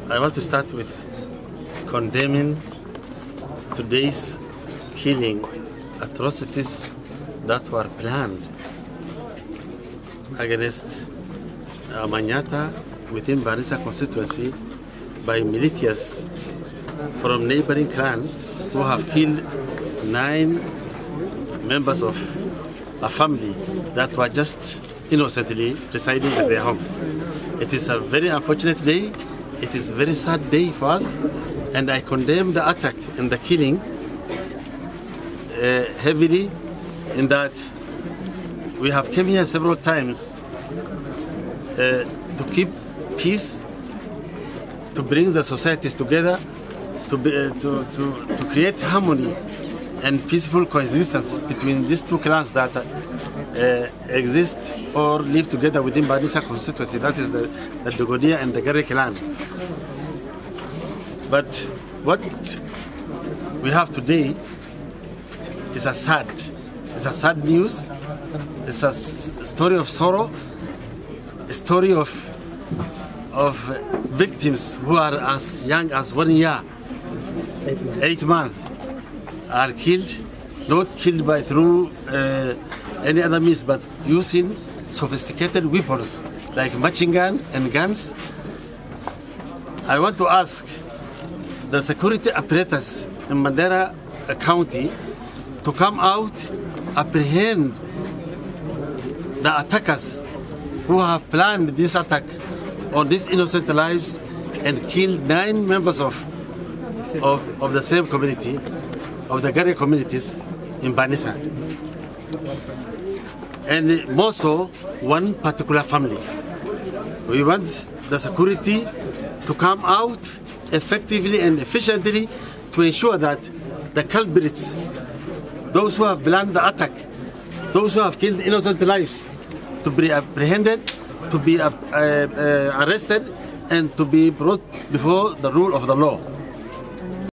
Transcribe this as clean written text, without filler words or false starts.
I want to start with condemning today's killing atrocities that were planned against Manyata within Banissa constituency by militias from neighboring clan who have killed 9 members of a family that were just innocently residing at their home. It is a very unfortunate day. It is a very sad day for us, and I condemn the attack and the killing heavily, in that we have come here several times to keep peace, to bring the societies together, to create harmony and peaceful coexistence between these two clans that exist or live together within Banissa constituency, that is the Dogodia and the Gare clan. But what we have today is a sad news. It's a story of sorrow, a story of victims who are as young as 1 year, 8 months, are killed, not killed by through any other means, but using sophisticated weapons like machine gun and guns. I want to ask the security apparatus in Mandera County to come out, apprehend the attackers who have planned this attack on these innocent lives and killed 9 members of the same community, of the Gare communities in Banissa. And more so, one particular family. We want the security to come out effectively and efficiently to ensure that the culprits, those who have planned the attack, those who have killed innocent lives, to be apprehended, to be arrested, and to be brought before the rule of the law.